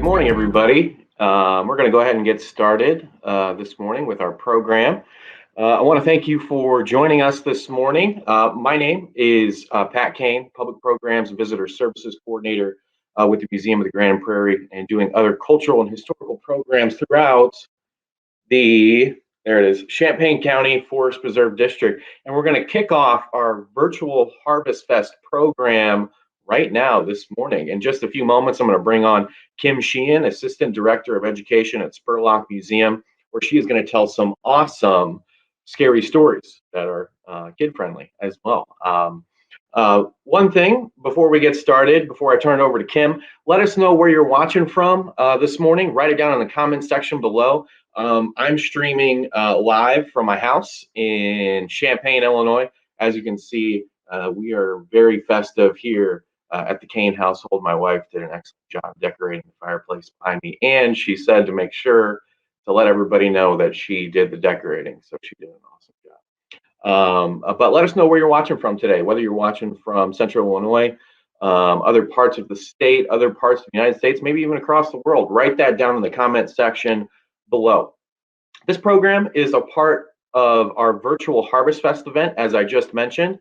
morning, everybody. We're going to go ahead and get started this morning with our program. I want to thank you for joining us this morning. My name is Pat Kane, Public Programs and Visitor Services Coordinator with the Museum of the Grand Prairie, and doing other cultural and historical programs throughout there it is, Champaign County Forest Preserve District. And we're going to kick off our virtual Harvest Fest program right now this morning. In just a few moments, I'm going to bring on Kim Sheehan, Assistant Director of Education at Spurlock Museum, where she is going to tell some awesome, scary stories that are kid-friendly as well. One thing before we get started, before I turn it over to Kim, let us know where you're watching from this morning. Write it down in the comment section below. I'm streaming live from my house in Champaign, Illinois. As you can see, we are very festive here at the Kane household. My wife did an excellent job decorating the fireplace behind me, and she said to make sure to let everybody know that she did the decorating. So she did an awesome job. But let us know where you're watching from today, whether you're watching from Central Illinois, other parts of the state, other parts of the United States, maybe even across the world. Write that down in the comment section below. This program is a part of our virtual Harvest Fest event, as I just mentioned.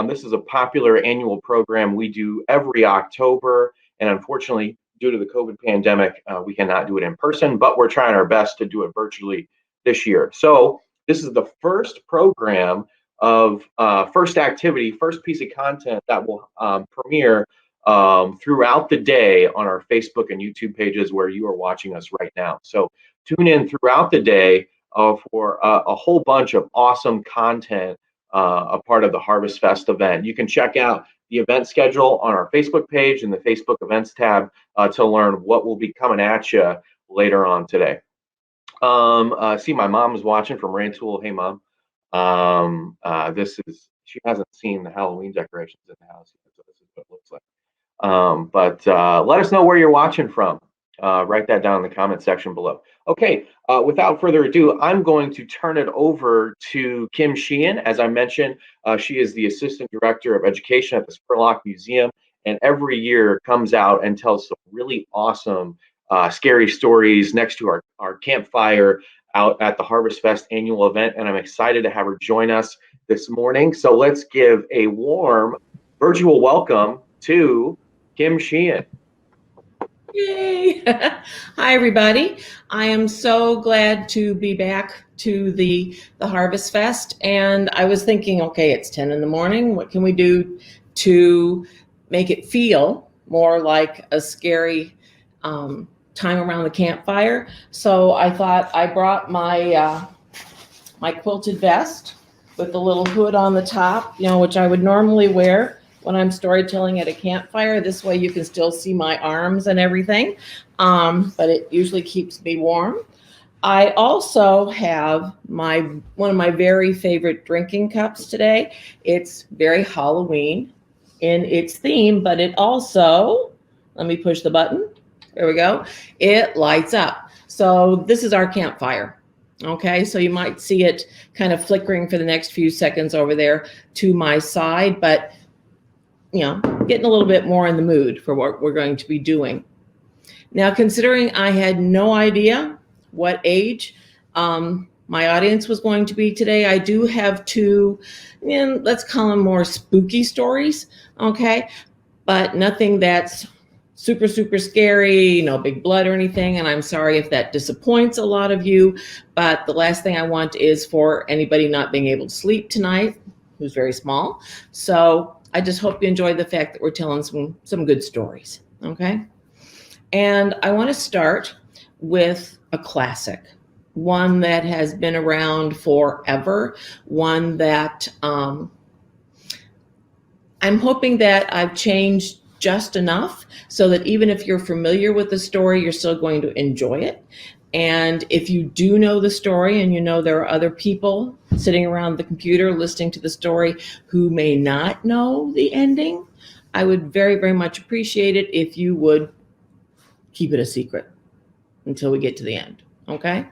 This is a popular annual program we do every October, and unfortunately, due to the COVID pandemic, we cannot do it in person, but we're trying our best to do it virtually this year. So this is the first program of first activity, first piece of content that will premiere throughout the day on our Facebook and YouTube pages where you are watching us right now. So tune in throughout the day for a whole bunch of awesome content, a part of the Harvest Fest event. You can check out the event schedule on our Facebook page in the Facebook events tab to learn what will be coming at you later on today. See, my mom is watching from Rantoul. Hey, Mom. She hasn't seen the Halloween decorations in the house yet, so this is what it looks like. But let us know where you're watching from. Write that down in the comment section below. Okay, without further ado, I'm going to turn it over to Kim Sheehan. As I mentioned, she is the Assistant Director of Education at the Spurlock Museum, and every year comes out and tells some really awesome, scary stories next to our campfire out at the Harvest Fest annual event, and I'm excited to have her join us this morning. So let's give a warm virtual welcome to Kim Sheehan. Yay! Hi, everybody. I am so glad to be back to the Harvest Fest. And I was thinking, okay, it's 10 in the morning. What can we do to make it feel more like a scary time around the campfire? So I thought I brought my my quilted vest with the little hood on the top, which I would normally wear when I'm storytelling at a campfire. This way you can still see my arms and everything, but it usually keeps me warm. I also have one of my very favorite drinking cups today. It's very Halloween in its theme, but it also, let me push the button. There we go. It lights up. So this is our campfire. Okay, so you might see it kind of flickering for the next few seconds over there to my side, but getting a little bit more in the mood for what we're going to be doing. Now, considering I had no idea what age my audience was going to be today, I do have two, let's call them more spooky stories, okay? But nothing that's super, super scary, no big blood or anything. And I'm sorry if that disappoints a lot of you, but the last thing I want is for anybody not being able to sleep tonight, who's very small. So I just hope you enjoy the fact that we're telling some good stories, okay? And I want to start with a classic, one that has been around forever, one that I'm hoping that I've changed just enough so that even if you're familiar with the story, you're still going to enjoy it. And if you do know the story and there are other people sitting around the computer listening to the story who may not know the ending, I would very, very much appreciate it if you would keep it a secret until we get to the end, okay?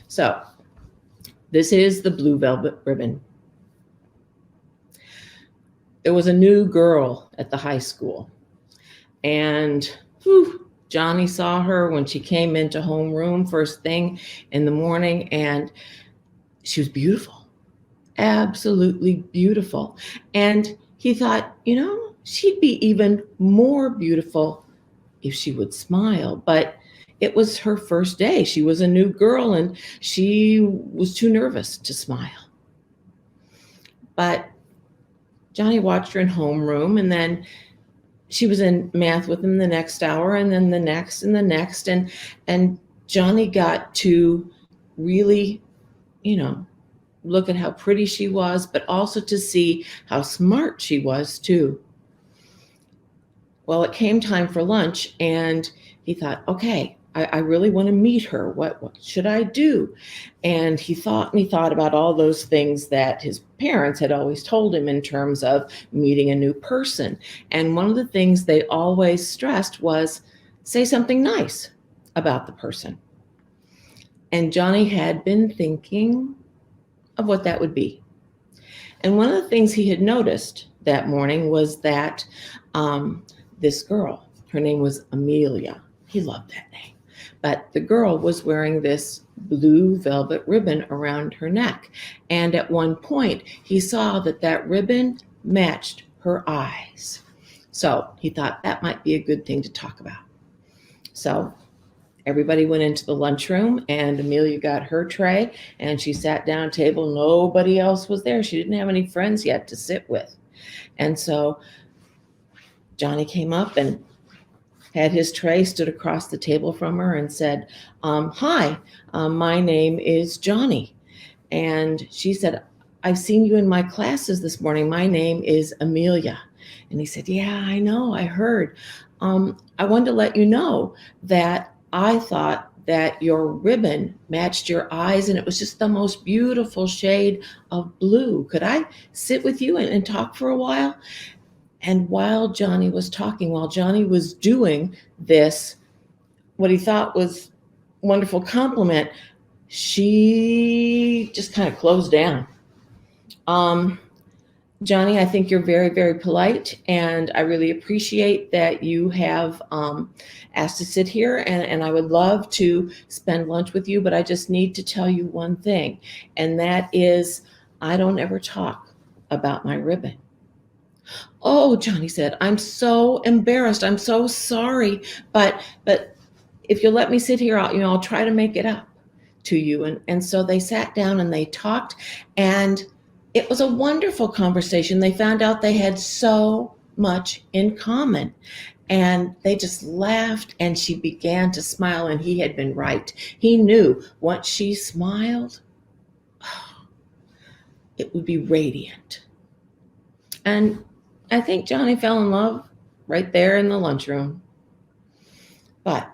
So this is the Blue Velvet Ribbon. There was a new girl at the high school, and Johnny saw her when she came into homeroom first thing in the morning, and she was beautiful, absolutely beautiful. And he thought, she'd be even more beautiful if she would smile. But it was her first day. She was a new girl and she was too nervous to smile. But Johnny watched her in homeroom, and then she was in math with him the next hour, and then the next and the next. And Johnny got to really, look at how pretty she was, but also to see how smart she was too. Well, it came time for lunch, and he thought, okay, I really want to meet her. What should I do? And he thought about all those things that his parents had always told him in terms of meeting a new person. And one of the things they always stressed was say something nice about the person. And Johnny had been thinking of what that would be. And one of the things he had noticed that morning was that this girl, her name was Amelia. He loved that name. But the girl was wearing this blue velvet ribbon around her neck. And at one point, he saw that ribbon matched her eyes. So he thought that might be a good thing to talk about. So everybody went into the lunchroom, and Amelia got her tray, and she sat down at a table. Nobody else was there. She didn't have any friends yet to sit with. And so Johnny came up and had his tray, stood across the table from her, and said, hi, my name is Johnny. And she said, I've seen you in my classes this morning. My name is Amelia. And he said, yeah, I know, I heard. I wanted to let you know that I thought that your ribbon matched your eyes, and it was just the most beautiful shade of blue. Could I sit with you and talk for a while? And while Johnny was talking, while Johnny was doing this, what he thought was wonderful compliment, she just kind of closed down. Johnny, I think you're very, very polite, and I really appreciate that you have asked to sit here, and I would love to spend lunch with you, but I just need to tell you one thing, and that is I don't ever talk about my ribbon. Oh, Johnny said, I'm so embarrassed. I'm so sorry, but if you'll let me sit here, I'll try to make it up to you. And so they sat down and they talked, and it was a wonderful conversation. They found out they had so much in common, and they just laughed, and she began to smile, and he had been right. He knew once she smiled, it would be radiant. And I think Johnny fell in love right there in the lunchroom. But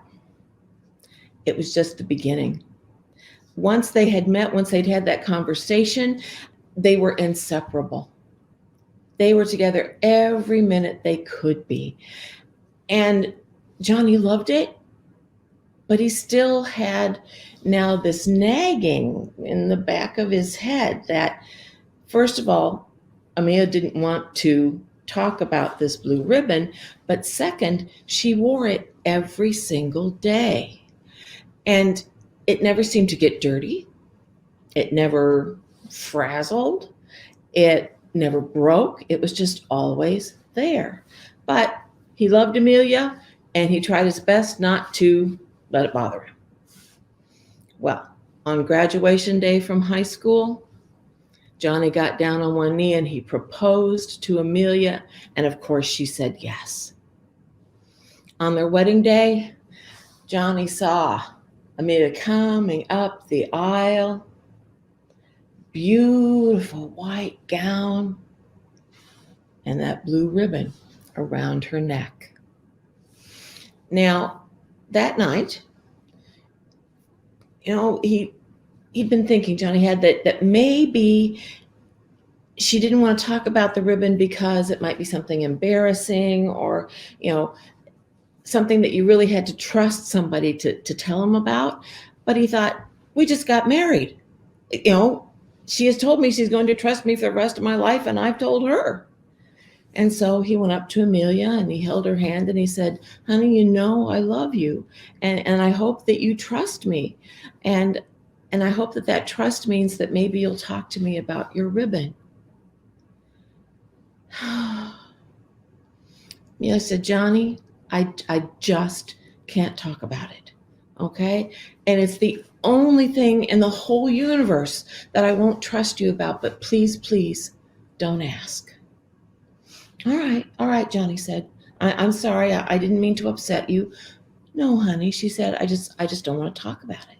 it was just the beginning. Once they had met, once they'd had that conversation, they were inseparable. They were together every minute they could be. And Johnny loved it, but he still had now this nagging in the back of his head that, first of all, Amelia didn't want to talk about this blue ribbon, but second, she wore it every single day. And it never seemed to get dirty. It never frazzled. It never broke. It was just always there. But he loved Amelia, and he tried his best not to let it bother him. Well, on graduation day from high school, Johnny got down on one knee and he proposed to Amelia, and of course she said yes. On their wedding day, Johnny saw Amelia coming up the aisle, beautiful white gown, and that blue ribbon around her neck. Now, that night, he'd been thinking, Johnny had, that maybe she didn't want to talk about the ribbon because it might be something embarrassing, or, something that you really had to trust somebody to tell him about. But he thought, we just got married. She has told me she's going to trust me for the rest of my life, and I've told her. And so he went up to Amelia and he held her hand and he said, honey, you know I love you. And I hope that you trust me. And I hope that that trust means that maybe you'll talk to me about your ribbon. Amelia said, Johnny, I just can't talk about it. Okay? And it's the only thing in the whole universe that I won't trust you about, but please, please don't ask. All right, Johnny said. I'm sorry, I didn't mean to upset you. No, honey, she said, I just don't want to talk about it.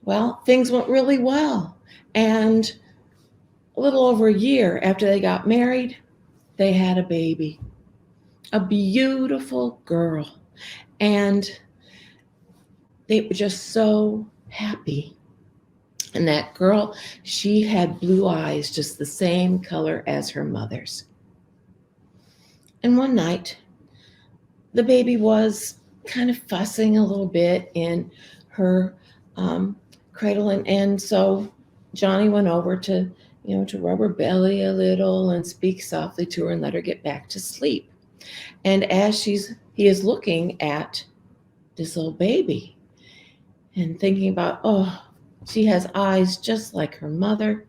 Well, things went really well. And a little over a year after they got married, they had a baby, a beautiful girl. And they were just so happy. And that girl, she had blue eyes, just the same color as her mother's. And one night, the baby was kind of fussing a little bit in her cradle. And so Johnny went over to rub her belly a little and speak softly to her and let her get back to sleep. And as he is looking at this little baby and thinking about, oh, she has eyes just like her mother.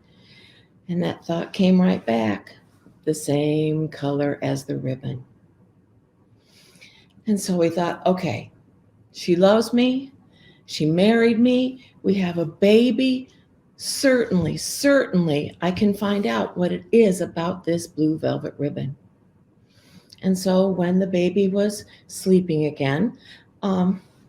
And that thought came right back, the same color as the ribbon. And so we thought, okay, she loves me. She married me. We have a baby. Certainly, I can find out what it is about this blue velvet ribbon. And so when the baby was sleeping again,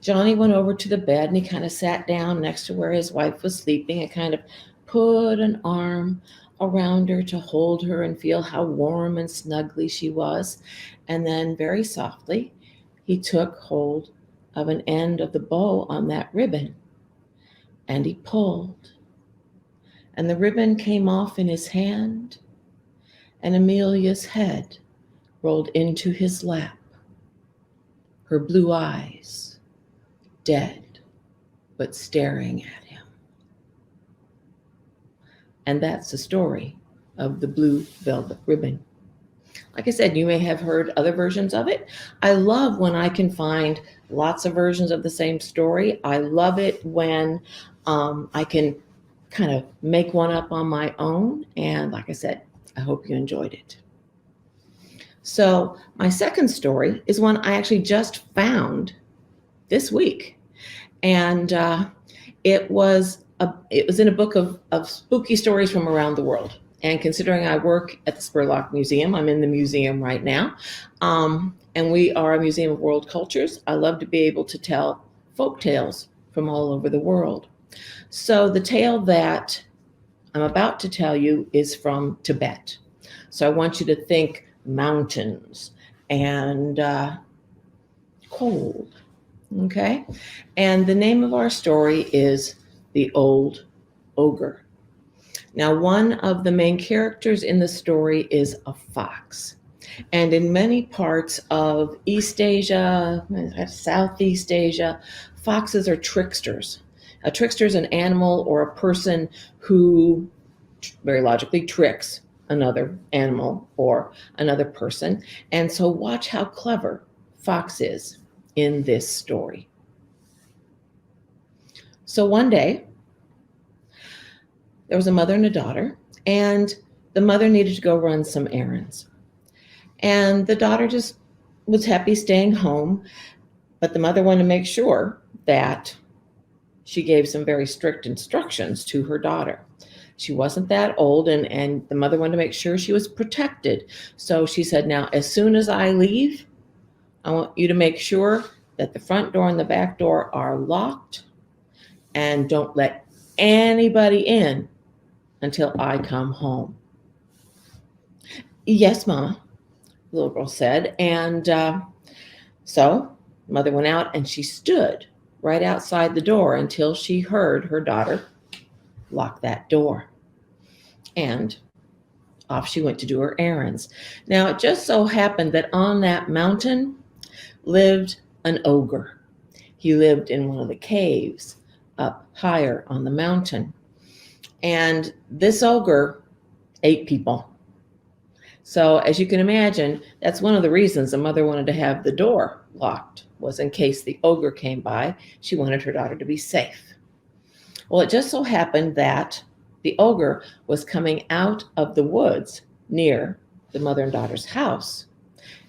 Johnny went over to the bed and he kind of sat down next to where his wife was sleeping and kind of put an arm around her to hold her and feel how warm and snuggly she was. And then very softly, he took hold of an end of the bow on that ribbon and he pulled. And the ribbon came off in his hand and Amelia's head rolled into his lap, her blue eyes dead but staring at him. And that's the story of the blue velvet ribbon. Like I said, you may have heard other versions of it. I love when I can find lots of versions of the same story. I love it when I can kind of make one up on my own. And like I said, I hope you enjoyed it. So my second story is one I actually just found this week. And it was in a book of spooky stories from around the world. And considering I work at the Spurlock Museum, I'm in the museum right now, and we are a museum of world cultures. I love to be able to tell folk tales from all over the world. So the tale that I'm about to tell you is from Tibet. So I want you to think mountains and cold, okay? And the name of our story is The Old Ogre. Now, one of the main characters in the story is a fox. And in many parts of East Asia, Southeast Asia, foxes are tricksters. A trickster is an animal or a person who very logically tricks another animal or another person. And so watch how clever Fox is in this story. So one day, there was a mother and a daughter, and the mother needed to go run some errands. And the daughter just was happy staying home, but the mother wanted to make sure that she gave some very strict instructions to her daughter. She wasn't that old, and the mother wanted to make sure she was protected. So she said, now, as soon as I leave, I want you to make sure that the front door and the back door are locked, and don't let anybody in until I come home. Yes, Mama, the little girl said. And so mother went out and she stood right outside the door until she heard her daughter lock that door. And off she went to do her errands. Now, it just so happened that on that mountain lived an ogre. He lived in one of the caves up higher on the mountain. And this ogre ate people. So as you can imagine, that's one of the reasons the mother wanted to have the door locked, was in case the ogre came by. She wanted her daughter to be safe. Well, it just so happened that the ogre was coming out of the woods near the mother and daughter's house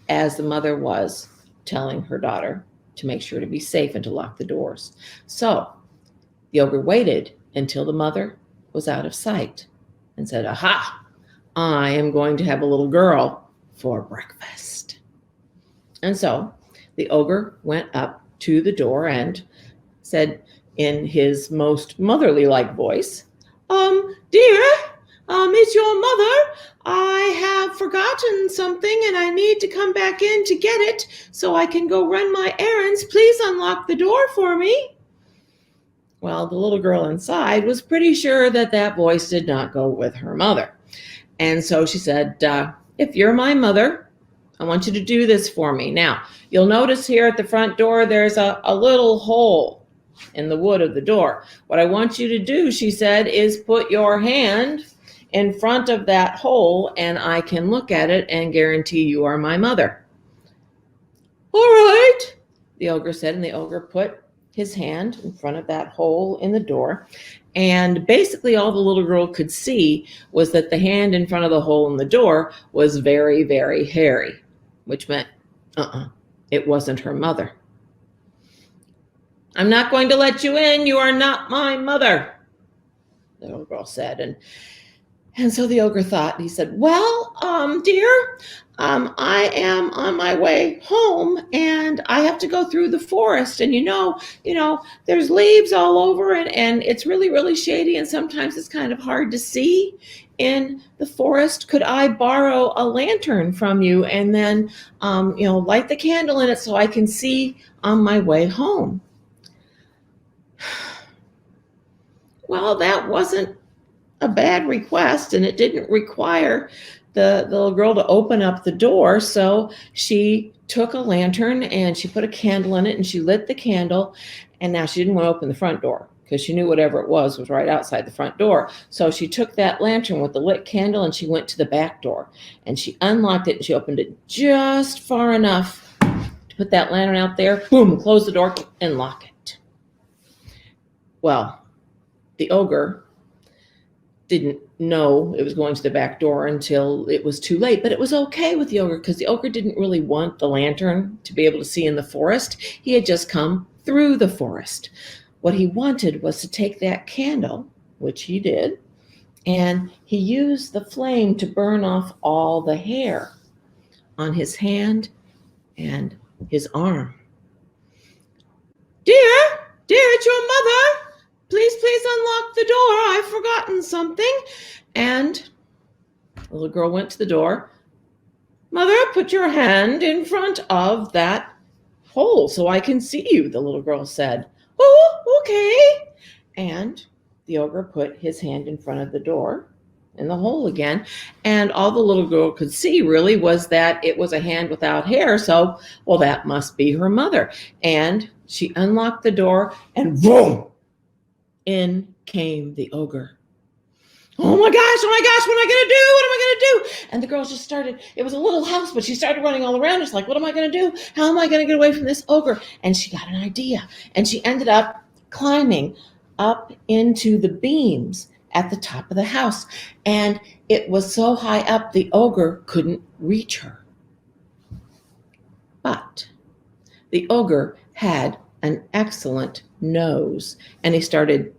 as the mother was telling her daughter to make sure to be safe and to lock the doors. So the ogre waited until the mother was out of sight and said, "Aha, I am going to have a little girl for breakfast." And so the ogre went up to the door and said in his most motherly-like voice, "Dear, it's your mother. I have forgotten something and I need to come back in to get it so I can go run my errands. Please unlock the door for me." Well, the little girl inside was pretty sure that that voice did not go with her mother. And so she said, "If you're my mother, I want you to do this for me." Now, you'll notice here at the front door, there's a little hole in the wood of the door. What I want you to do, she said, is put your hand in front of that hole and I can look at it and guarantee you are my mother. "All right," the ogre said, and the ogre put his hand in front of that hole in the door. And basically all the little girl could see was that the hand in front of the hole in the door was very, very hairy, which meant, it wasn't her mother. "I'm not going to let you in. You are not my mother," the little girl said. And so the ogre thought, he said, "Well, dear, I am on my way home and I have to go through the forest. And you know, there's leaves all over and it's really, really shady. And sometimes it's kind of hard to see in the forest. Could I borrow a lantern from you and then, light the candle in it so I can see on my way home?" Well, that wasn't a bad request, and it didn't require the little girl to open up the door. So she took a lantern and she put a candle in it and she lit the candle. And now she didn't want to open the front door because she knew whatever it was right outside the front door. So she took that lantern with the lit candle and she went to the back door and she unlocked it and she opened it just far enough to put that lantern out there. Boom, close the door and lock it. Well, the ogre didn't know it was going to the back door until it was too late, but it was okay with the ogre because the ogre didn't really want the lantern to be able to see in the forest. He had just come through the forest. What he wanted was to take that candle, which he did, and he used the flame to burn off all the hair on his hand and his arm. Dear, it's your mother. Please unlock the door. I've forgotten something." And the little girl went to the door. "Mother, put your hand in front of that hole so I can see you," the little girl said. "Oh, okay." And the ogre put his hand in front of the door in the hole again. And all the little girl could see really was that it was a hand without hair. So, well, that must be her mother. And she unlocked the door and boom! In came the ogre. Oh my gosh, what am I going to do? What am I going to do? And the girl just started, it was a little house, but she started running all around. It's like, what am I going to do? How am I going to get away from this ogre? And she got an idea. And she ended up climbing up into the beams at the top of the house. And it was so high up, the ogre couldn't reach her. But the ogre had an excellent nose, and he started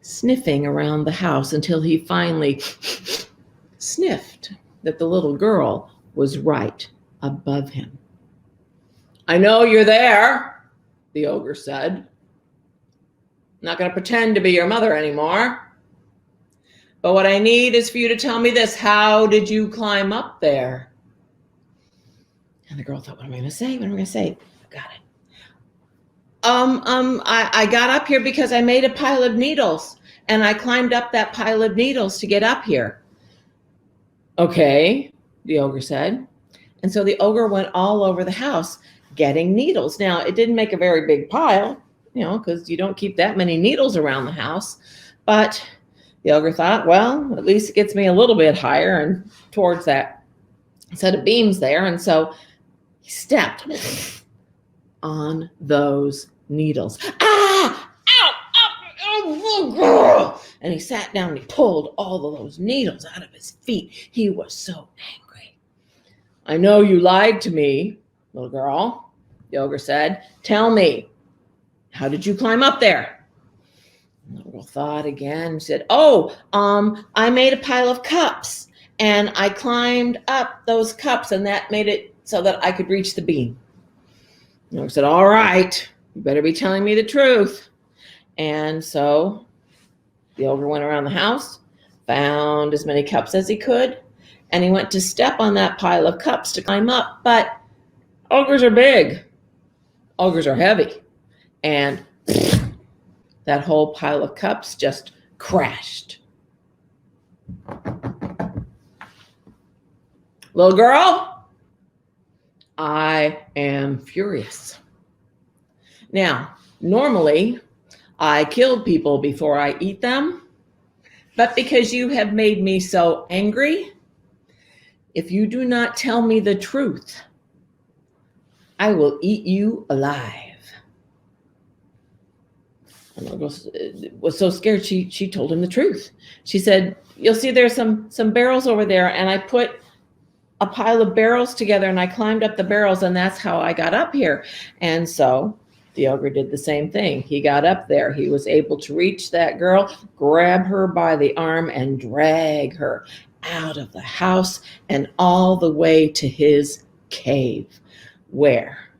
sniffing around the house until he finally sniffed that the little girl was right above him. "I know you're there," the ogre said. "I'm not going to pretend to be your mother anymore. But what I need is for you to tell me this. How did you climb up there?" And the girl thought, what am I going to say? Got it. I got up here because I made a pile of needles and I climbed up that pile of needles to get up here. "Okay," the ogre said. And so the ogre went all over the house getting needles. Now, it didn't make a very big pile, because you don't keep that many needles around the house. But The ogre thought, well, at least it gets me a little bit higher and towards that set of beams there. And so he stepped on those needles. Ah! Ow! Ow! And he sat down and he pulled all of those needles out of his feet. He was so angry. I know you lied to me, little girl, the ogre said. Tell me, how did you climb up there? The little girl thought again and said, I made a pile of cups and I climbed up those cups and that made it so that I could reach the beam. The ogre said, all right, you better be telling me the truth. And so the ogre went around the house, found as many cups as he could, and he went to step on that pile of cups to climb up. But ogres are big. Ogres are heavy. And that whole pile of cups just crashed. Little girl, I am furious. Now, normally, I kill people before I eat them, but because you have made me so angry, if you do not tell me the truth, I will eat you alive. And the girl was so scared, she told him the truth. She said, you'll see there's some barrels over there, and I put a pile of barrels together, and I climbed up the barrels, and that's how I got up here. And so the ogre did the same thing. He got up there. He was able to reach that girl, grab her by the arm, and drag her out of the house and all the way to his cave, where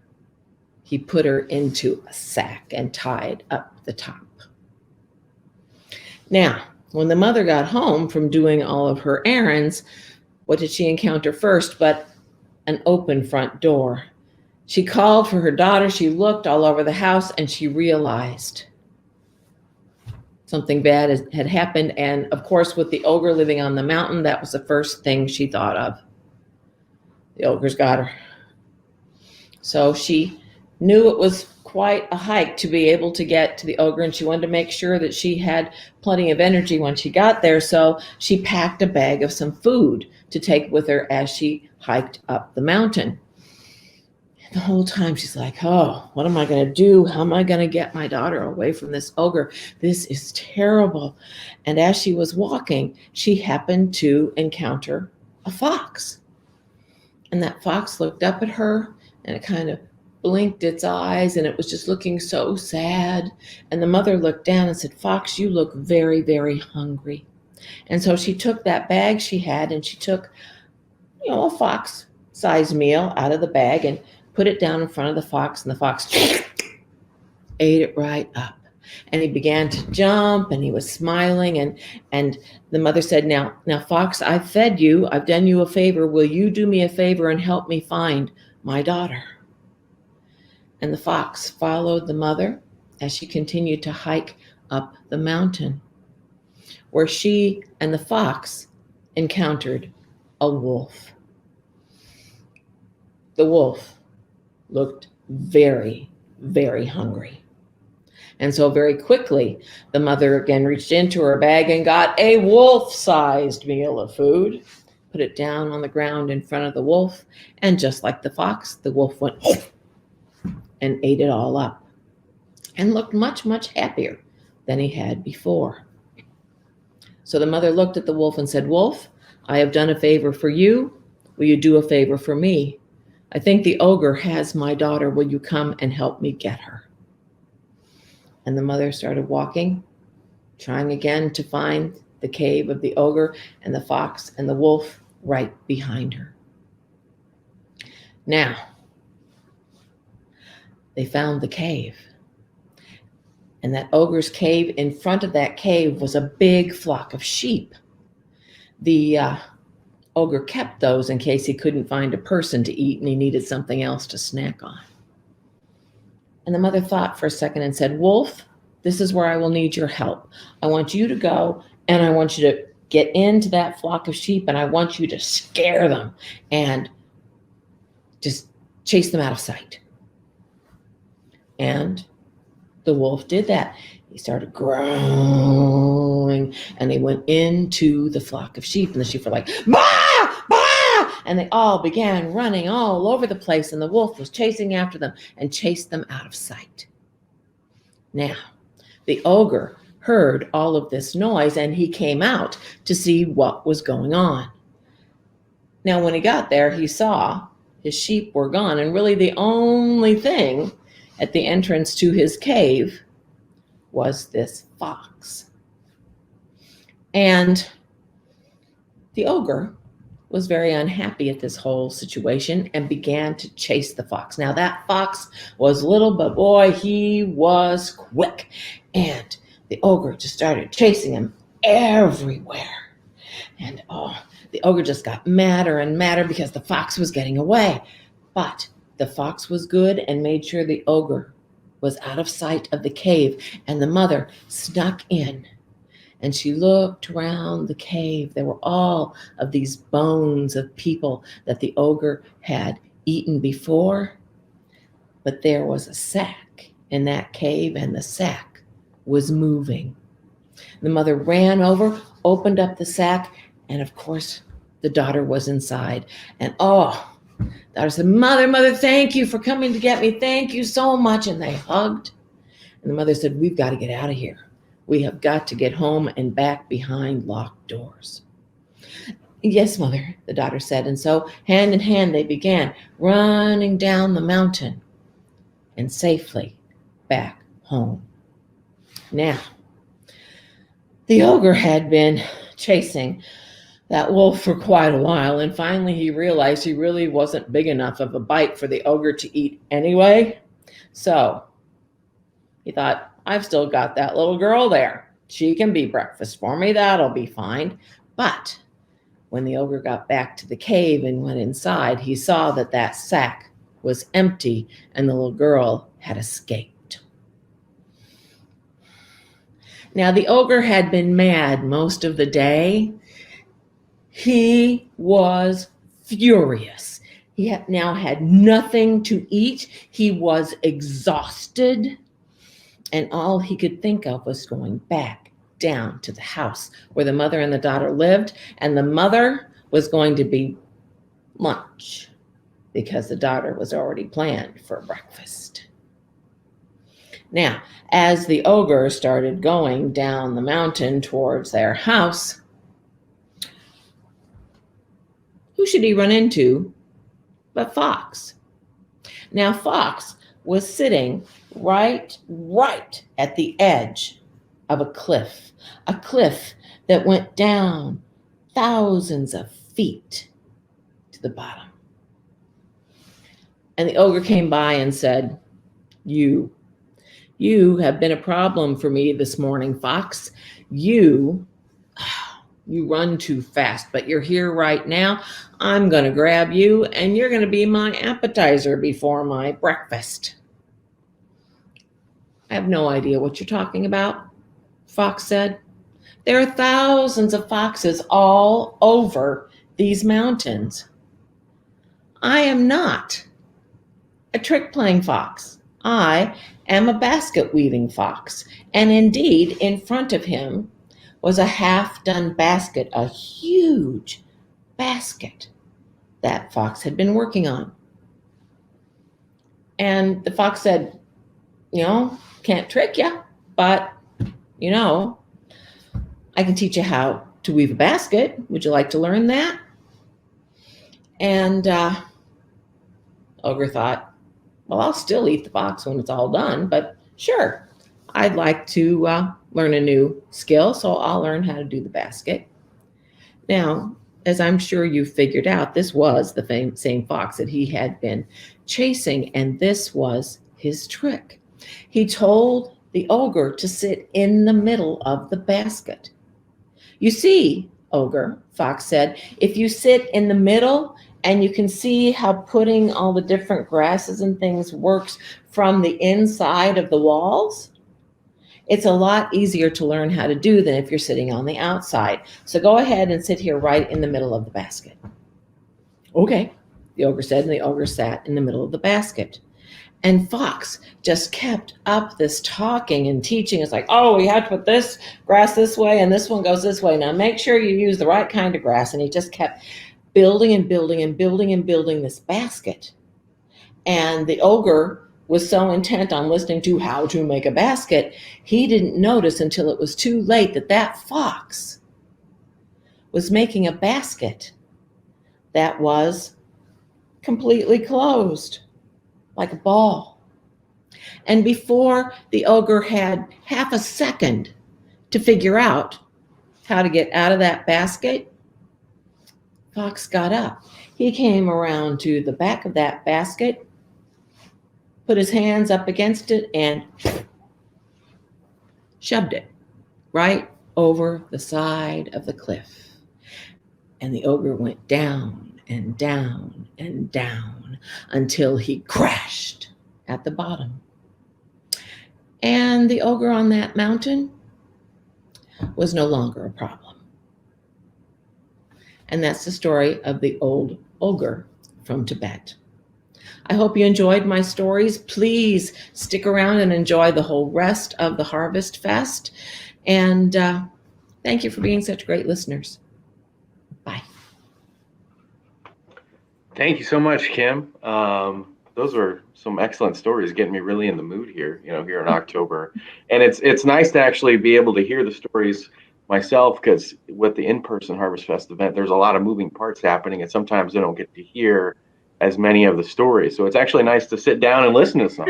he put her into a sack and tied up the top. Now, when the mother got home from doing all of her errands, what did she encounter first but an open front door? She called for her daughter. She looked all over the house and she realized something bad had happened. And of course, with the ogre living on the mountain, that was the first thing she thought of. The ogre's got her. So she knew it was quite a hike to be able to get to the ogre, and she wanted to make sure that she had plenty of energy when she got there. So she packed a bag of some food to take with her as she hiked up the mountain. The whole time she's like, oh, what am I going to do? How am I going to get my daughter away from this ogre? This is terrible. And as she was walking, she happened to encounter a fox. And that fox looked up at her and it kind of blinked its eyes and it was just looking so sad. And the mother looked down and said, Fox, you look very, very hungry. And so she took that bag she had and she took, a fox-sized meal out of the bag and put it down in front of the fox, and the fox ate it right up. And he began to jump, and he was smiling, and the mother said, now, Fox, I've fed you. I've done you a favor. Will you do me a favor and help me find my daughter? And the fox followed the mother as she continued to hike up the mountain, where she and the fox encountered a wolf. The wolf looked very, very hungry. And so very quickly, the mother again reached into her bag and got a wolf-sized meal of food, put it down on the ground in front of the wolf, and just like the fox, the wolf went and ate it all up and looked much, much happier than he had before. So the mother looked at the wolf and said, Wolf, I have done a favor for you. Will you do a favor for me? I think the ogre has my daughter. Will you come and help me get her? And the mother started walking, trying again to find the cave of the ogre and the fox and the wolf right behind her. Now, they found the cave. And that ogre's cave, in front of that cave was a big flock of sheep. The ogre kept those in case he couldn't find a person to eat and he needed something else to snack on. And the mother thought for a second and said, Wolf, this is where I will need your help. I want you to go and I want you to get into that flock of sheep and I want you to scare them and just chase them out of sight. And the wolf did that. He started growling going, and they went into the flock of sheep, and the sheep were like, bah, bah, and they all began running all over the place, and the wolf was chasing after them and chased them out of sight. Now, the ogre heard all of this noise, and he came out to see what was going on. Now, when he got there, he saw his sheep were gone, and really the only thing at the entrance to his cave was this fox. And the ogre was very unhappy at this whole situation and began to chase the fox. Now, that fox was little, but boy, he was quick. And the ogre just started chasing him everywhere. And the ogre just got madder and madder because the fox was getting away. But the fox was good and made sure the ogre was out of sight of the cave. And the mother snuck in, and she looked around the cave. There were all of these bones of people that the ogre had eaten before. But there was a sack in that cave, and the sack was moving. The mother ran over, opened up the sack, and of course, the daughter was inside. And the daughter said, Mother, thank you for coming to get me. Thank you so much. And they hugged. And the mother said, we've got to get out of here. We have got to get home and back behind locked doors. Yes, Mother, the daughter said. And so, hand in hand, they began running down the mountain and safely back home. Now, the ogre had been chasing that wolf for quite a while, and finally he realized he really wasn't big enough of a bite for the ogre to eat anyway. So he thought, I've still got that little girl there. She can be breakfast for me. That'll be fine. But when the ogre got back to the cave and went inside, he saw that that sack was empty and the little girl had escaped. Now, the ogre had been mad most of the day. He was furious. He now had nothing to eat. He was exhausted. And all he could think of was going back down to the house where the mother and the daughter lived. And the mother was going to be lunch because the daughter was already planned for breakfast. Now, as the ogre started going down the mountain towards their house, who should he run into but Fox? Now, Fox was sitting right at the edge of a cliff that went down thousands of feet to the bottom. And the ogre came by and said, You have been a problem for me this morning, Fox. You run too fast, but you're here right now. I'm going to grab you, and you're going to be my appetizer before my breakfast. I have no idea what you're talking about, Fox said. There are thousands of foxes all over these mountains. I am not a trick-playing fox. I am a basket-weaving fox. And indeed, in front of him was a half-done basket, a huge basket that Fox had been working on. And the fox said, can't trick you, but, I can teach you how to weave a basket. Would you like to learn that? And Ogre thought, well, I'll still eat the fox when it's all done, but sure, I'd like to learn a new skill, so I'll learn how to do the basket. Now, as I'm sure you figured out, this was the same fox that he had been chasing, and this was his trick. He told the ogre to sit in the middle of the basket. You see, ogre, Fox said, if you sit in the middle and you can see how putting all the different grasses and things works from the inside of the walls, it's a lot easier to learn how to do than if you're sitting on the outside. So go ahead and sit here right in the middle of the basket. Okay, the ogre said, and the ogre sat in the middle of the basket. And Fox just kept up this talking and teaching. It's like, oh, we have to put this grass this way and this one goes this way. Now make sure you use the right kind of grass. And he just kept building and building and building and building this basket. And the ogre was so intent on listening to how to make a basket, he didn't notice until it was too late that fox was making a basket that was completely closed, like a ball. And before the ogre had half a second to figure out how to get out of that basket, Fox got up. He came around to the back of that basket, put his hands up against it, and shoved it right over the side of the cliff. And the ogre went down and down and down until he crashed at the bottom. And the ogre on that mountain was no longer a problem. And that's the story of the old ogre from Tibet. I hope you enjoyed my stories. Please stick around and enjoy the whole rest of the Harvest Fest. And thank you for being such great listeners. Bye. Thank you so much, Kim. Those are some excellent stories, getting me really in the mood here, here in October. And it's nice to actually be able to hear the stories myself, because with the in-person Harvest Fest event, there's a lot of moving parts happening, and sometimes I don't get to hear as many of the stories. So it's actually nice to sit down and listen to some.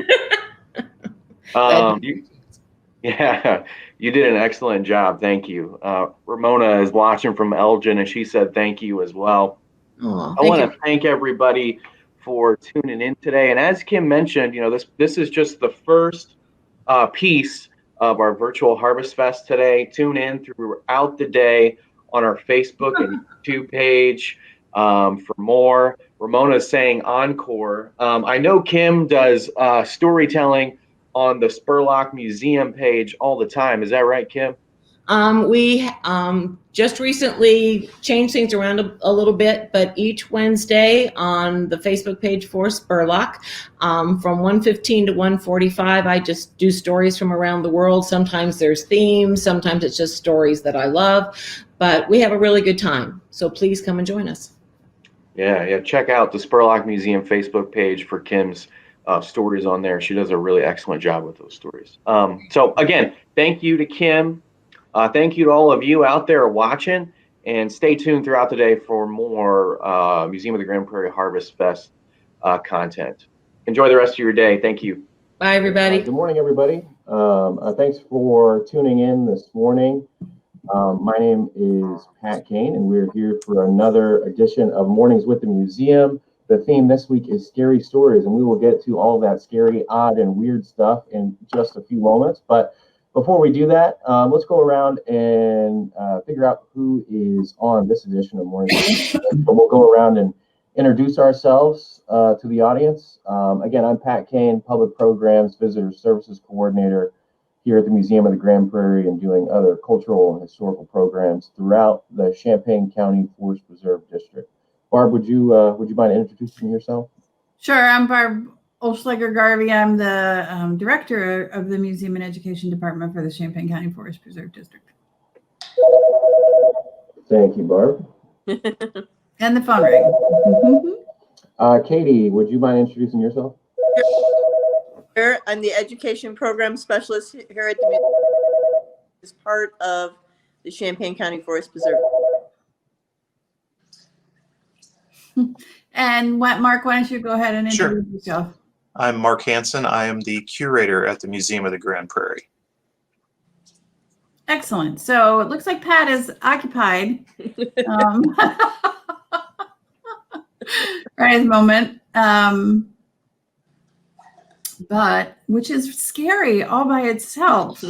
You did an excellent job. Thank you. Ramona is watching from Elgin, and she said thank you as well. I want to thank everybody for tuning in today. And as Kim mentioned, this is just the first piece of our virtual Harvest Fest today. Tune in throughout the day on our Facebook and YouTube page for more. Ramona is saying encore. I know Kim does storytelling on the Spurlock Museum page all the time. Is that right, Kim? We just recently changed things around a little bit, but each Wednesday on the Facebook page for Spurlock, from 1:15 to 1:45, I just do stories from around the world. Sometimes there's themes, sometimes it's just stories that I love, but we have a really good time. So please come and join us. Yeah. Check out the Spurlock Museum Facebook page for Kim's stories on there. She does a really excellent job with those stories. So again, thank you to Kim. Thank you to all of you out there watching, and stay tuned throughout the day for more Museum of the Grand Prairie Harvest Fest content. Enjoy the rest of your day. Thank you. Bye, everybody. Good morning, everybody. Thanks for tuning in this morning. My name is Pat Kane, and we're here for another edition of Mornings with the Museum. The theme this week is scary stories, and we will get to all that scary, odd, and weird stuff in just a few moments. But before we do that, let's go around and figure out who is on this edition of Morning. So we'll go around and introduce ourselves to the audience. Again, I'm Pat Kane, Public Programs Visitor Services Coordinator here at the Museum of the Grand Prairie, and doing other cultural and historical programs throughout the Champaign County Forest Preserve District. Barb, would you mind introducing yourself? Sure, I'm Barb Olschlager-Garvey. I'm the director of the Museum and Education Department for the Champaign County Forest Preserve District. Thank you, Barb. And the phone rang. Katie, would you mind introducing yourself? Sure. I'm the education program specialist here at the museum, as part of the Champaign County Forest Preserve. And Mark, why don't you go ahead and introduce yourself? I'm Mark Hansen. I am the curator at the Museum of the Grand Prairie. Excellent. So it looks like Pat is occupied right at the moment, but which is scary all by itself.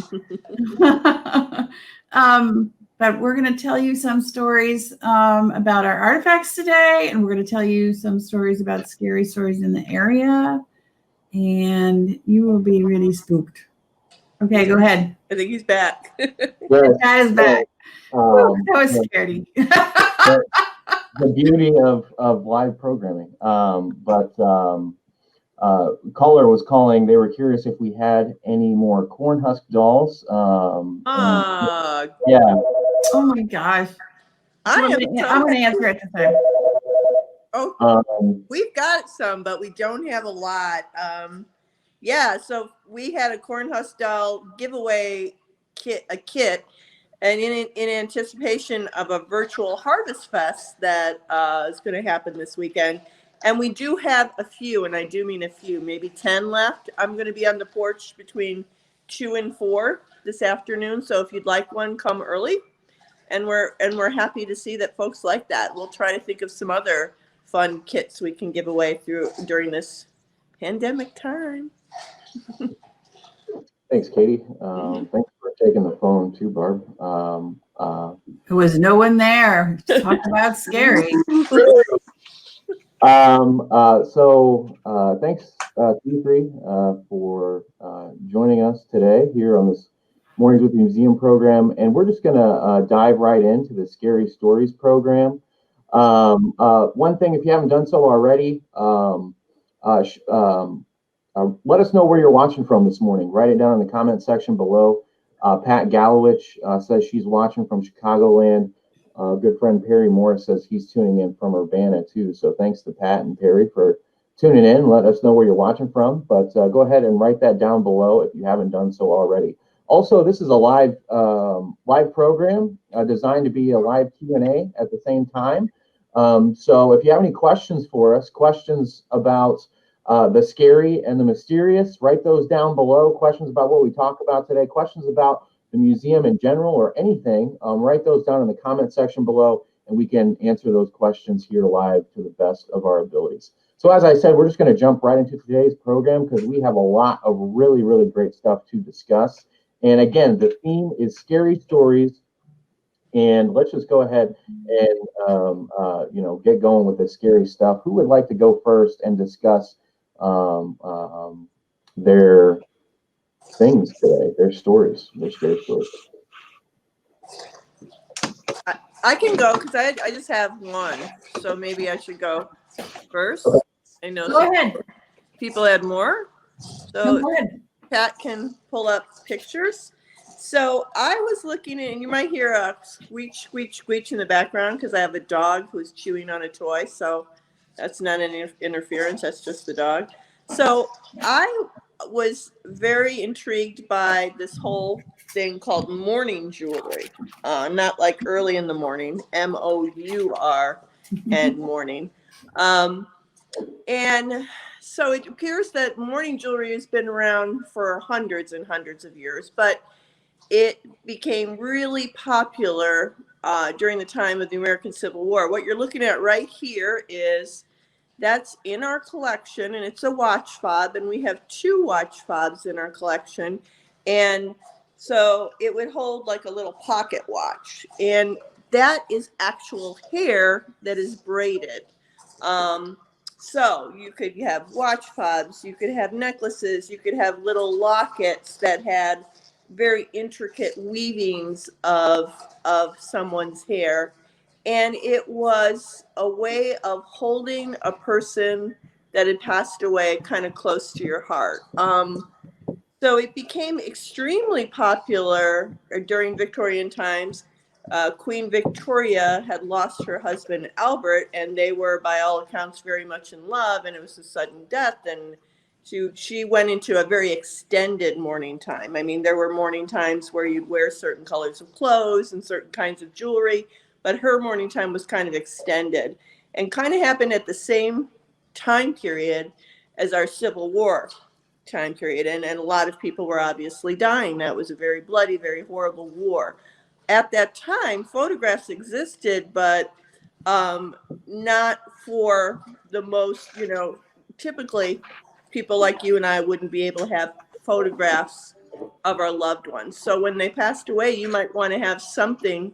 But we're going to tell you some stories about our artifacts today, and we're going to tell you some stories about scary stories in the area, and you will be really spooked. Okay, go ahead. I think he's back. That is back. That was scary. The beauty of live programming. But caller was calling. They were curious if we had any more Cornhusk dolls. Yeah. Oh my gosh. I'm going to answer it to say. Oh, we've got some, but we don't have a lot. Yeah, so we had a Cornhusk doll giveaway kit, and in anticipation of a virtual Harvest Fest that is going to happen this weekend. And we do have a few, and I do mean a few, maybe 10 left. I'm going to be on the porch between 2 and 4 this afternoon. So if you'd like one, come early. And we're happy to see that folks like that. We'll try to think of some other fun kits we can give away during this pandemic time. Thanks, Katie. Thanks for taking the phone too, Barb. There was no one there. Talk about scary. Thanks to you three for joining us today here on this Mornings with the Museum program. And we're just going to dive right into the Scary Stories program. One thing, if you haven't done so already, let us know where you're watching from this morning. Write it down in the comment section below. Pat Gallowich says she's watching from Chicagoland. Good friend Perry Morris says he's tuning in from Urbana too. So thanks to Pat and Perry for tuning in. Let us know where you're watching from. But go ahead and write that down below if you haven't done so already. Also, this is a live program designed to be a live Q&A at the same time. So if you have any questions for us, questions about the scary and the mysterious, write those down below. Questions about what we talk about today, questions about the museum in general or anything, write those down in the comment section below, and we can answer those questions here live to the best of our abilities. So as I said, we're just going to jump right into today's program because we have a lot of really, really great stuff to discuss. And again, the theme is scary stories. And let's just go ahead and get going with the scary stuff. Who would like to go first and discuss their things today, their stories, their scary stories? I can go because I just have one, so maybe I should go first. Okay. I know Go ahead. people had more, so Go ahead. Pat can pull up pictures. So I was looking at, and you might hear a squeak, squeak, squeak in the background because I have a dog who's chewing on a toy. So that's not an interference. That's just the dog. So I was very intrigued by this whole thing called morning jewelry. Not like early in the morning, MOUR and morning. And so it appears that morning jewelry has been around for hundreds and hundreds of years, but it became really popular during the time of the American Civil War. What you're looking at right here that's in our collection, and it's a watch fob, and we have 2 watch fobs in our collection. And so it would hold like a little pocket watch, and that is actual hair that is braided. So you could have watch fobs, you could have necklaces, you could have little lockets that had very intricate weavings of someone's hair. And it was a way of holding a person that had passed away kind of close to your heart. So it became extremely popular during Victorian times. Queen Victoria had lost her husband, Albert, and they were, by all accounts, very much in love, and it was a sudden death. And she went into a very extended mourning time. I mean, there were mourning times where you'd wear certain colors of clothes and certain kinds of jewelry, but her mourning time was kind of extended and kind of happened at the same time period as our Civil War time period. And a lot of people were obviously dying. That was a very bloody, very horrible war. At that time, photographs existed, but not for the most, typically people like you and I wouldn't be able to have photographs of our loved ones. So when they passed away, you might want to have something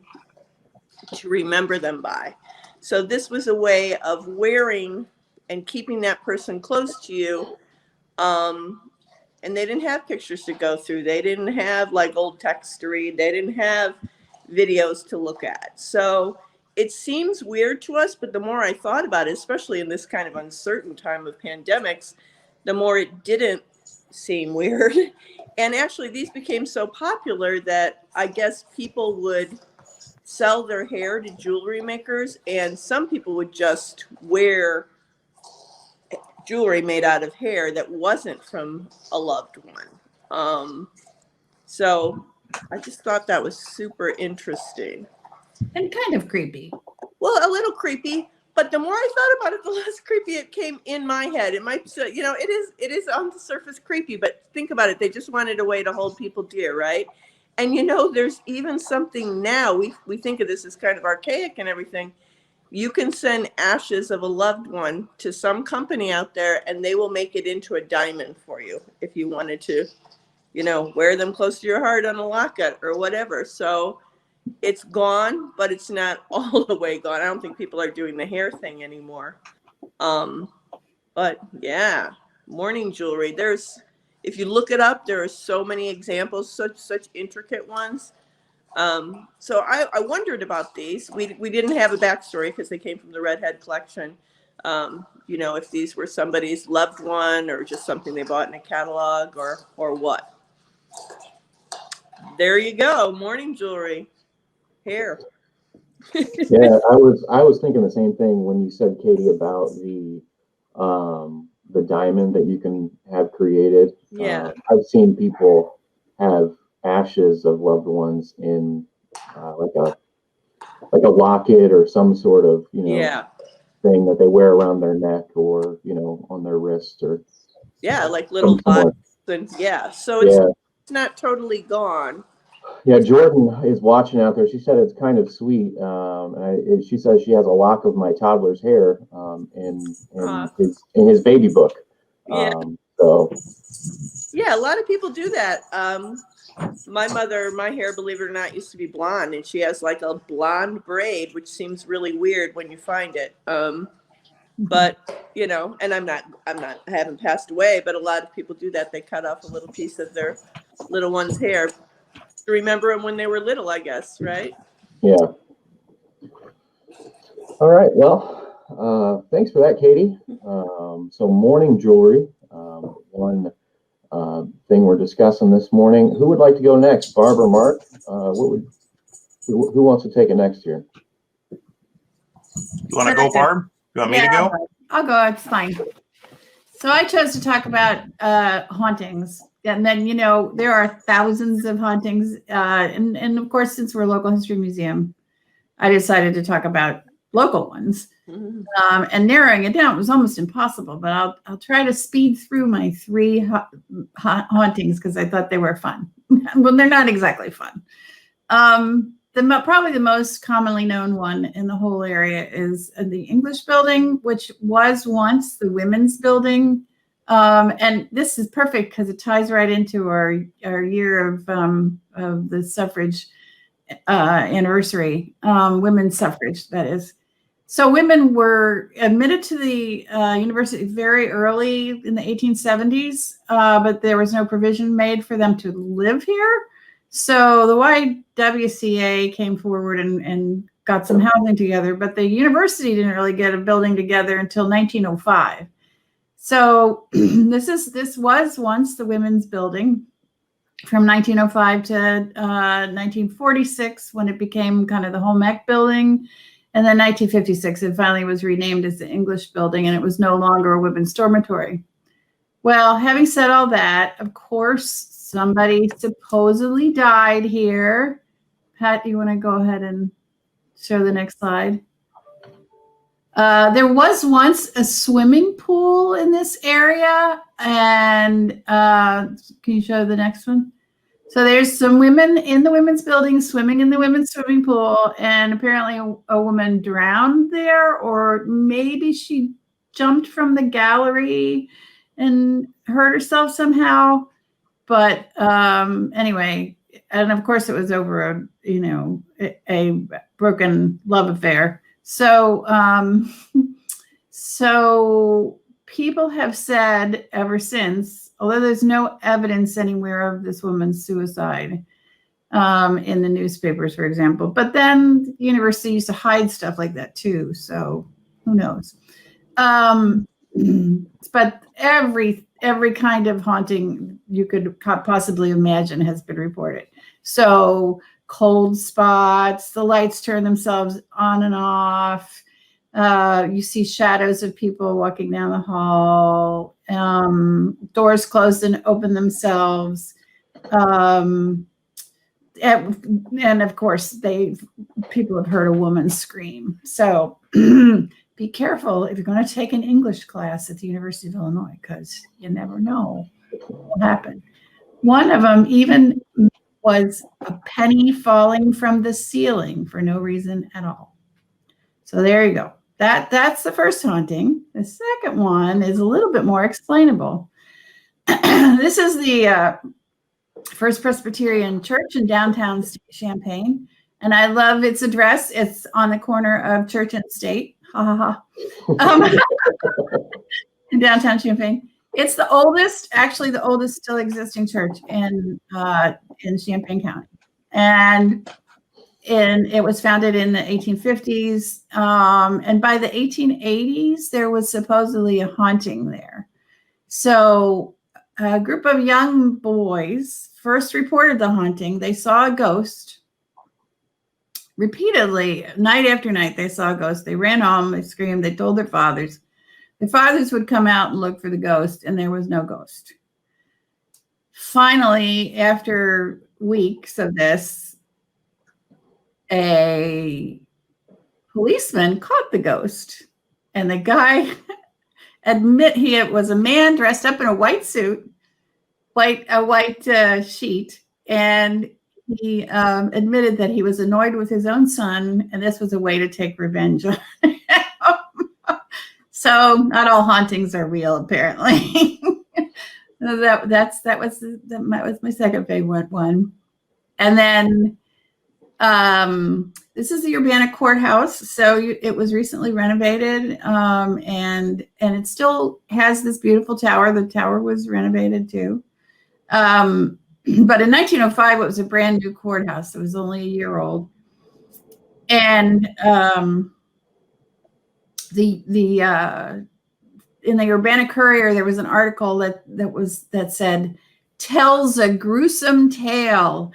to remember them by. So this was a way of wearing and keeping that person close to you. And they didn't have pictures to go through. They didn't have like old text to read. They didn't have videos to look at. So it seems weird to us, but the more I thought about it, especially in this kind of uncertain time of pandemics, the more it didn't seem weird. And actually, these became so popular that I guess people would sell their hair to jewelry makers, and some people would just wear jewelry made out of hair that wasn't from a loved one. So I just thought that was super interesting. And kind of creepy. Well, a little creepy, but the more I thought about it, the less creepy it came in my head. It might, you know, it is on the surface creepy, but think about it. They just wanted a way to hold people dear, right? And you know, there's even something now, we think of this as kind of archaic and everything. You can send ashes of a loved one to some company out there and they will make it into a diamond for you if you wanted to, you know, wear them close to your heart on a locket or whatever. So it's gone, but it's not all the way gone. I don't think people are doing the hair thing anymore. But yeah, mourning jewelry. If you look it up, there are so many examples, such intricate ones. So I wondered about these. We didn't have a backstory because they came from the Redhead collection. You know, if these were somebody's loved one or just something they bought in a catalog or what. There you go, mourning jewelry, hair. Yeah, I was thinking the same thing when you said, Katie, about the diamond that you can have created. Yeah. I've seen people have ashes of loved ones in like a locket or some sort of, you know, Yeah. thing that they wear around their neck or, you know, on their wrist or Yeah, like little dots. And yeah, so it's not totally gone. Yeah, Jordan is watching out there. She said it's kind of sweet. And she says she has a lock of my toddler's hair in his baby book. Yeah. So yeah, a lot of people do that. My mother, my hair, believe it or not, used to be blonde, and she has like a blonde braid, which seems really weird when you find it. But you know, and I haven't passed away, but a lot of people do that. They cut off a little piece of their little one's hair to remember them when they were little, I guess, right? Yeah. All right. Well, thanks for that, Katie. So mourning jewelry, one thing we're discussing this morning. Who would like to go next? Barb or Mark? Who wants to take it next here? You want to go, Barb? You want me to go? I'll go. It's fine. So I chose to talk about hauntings. And then, you know, there are thousands of hauntings. And of course, since we're a local history museum, I decided to talk about local ones. Mm-hmm. And narrowing it down was almost impossible, but I'll try to speed through my 3 hauntings because I thought they were fun. Well, they're not exactly fun. Probably the most commonly known one in the whole area is the English building, which was once the women's building. And this is perfect because it ties right into our year of the suffrage anniversary, women's suffrage, that is. So women were admitted to the university very early in the 1870s, but there was no provision made for them to live here. So the YWCA came forward and got some housing together, but the university didn't really get a building together until 1905. So this was once the women's building from 1905 to 1946 when it became kind of the home ec building. And then 1956, it finally was renamed as the English building, and it was no longer a women's dormitory. Well, having said all that, of course, somebody supposedly died here. Pat, you want to go ahead and show the next slide? There was once a swimming pool in this area, and can you show the next one? So there's some women in the women's building swimming in the women's swimming pool, and apparently a woman drowned there, or maybe she jumped from the gallery and hurt herself somehow. But anyway, and of course it was over a broken love affair. So so people have said ever since, although there's no evidence anywhere of this woman's suicide in the newspapers, for example, but then the university used to hide stuff like that too. So who knows? But every kind of haunting you could possibly imagine has been reported. So cold spots, the lights turn themselves on and off. You see shadows of people walking down the hall. Doors closed and open themselves. And of course, people have heard a woman scream. So be careful if you're going to take an English class at the University of Illinois, because you never know what will happen. One of them even was a penny falling from the ceiling for no reason at all. So there you go. That's the first haunting. The second one is a little bit more explainable. This is the First Presbyterian Church in downtown Champaign. And I love its address. It's on the corner of Church and State. Ha ha ha. In downtown Champaign. It's the oldest, actually the oldest still existing church in Champaign County. And it was founded in the 1850s. And by the 1880s, there was supposedly a haunting there. So a group of young boys first reported the haunting. They saw a ghost. Repeatedly, night after night, they saw a ghost. They ran home, they screamed, they told their fathers. The fathers would come out and look for the ghost, and there was no ghost. Finally, after weeks of this, a policeman caught the ghost, and the guy he was a man dressed up in a white suit, a white sheet, and he admitted that he was annoyed with his own son, and this was a way to take revenge on him. So not all hauntings are real, apparently. that was my second favorite one. And then this is the Urbana Courthouse. So it was recently renovated, and it still has this beautiful tower. The tower was renovated too. But in 1905, it was a brand new courthouse. It was only a year old. And in the Urbana Courier, there was an article that said, tells a gruesome tale.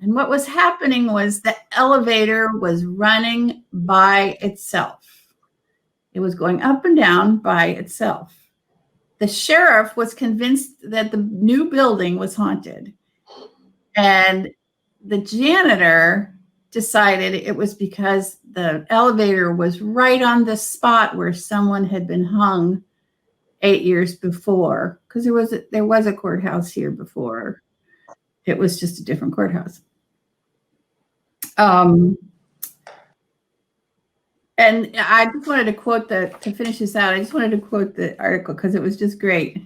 And what was happening was the elevator was running by itself. It was going up and down by itself. The sheriff was convinced that the new building was haunted. And the janitor decided it was because the elevator was right on the spot where someone had been hung 8 years before, because there was a courthouse here before. It was just a different courthouse. And I just wanted to quote to finish this out, I just wanted to quote the article because it was just great.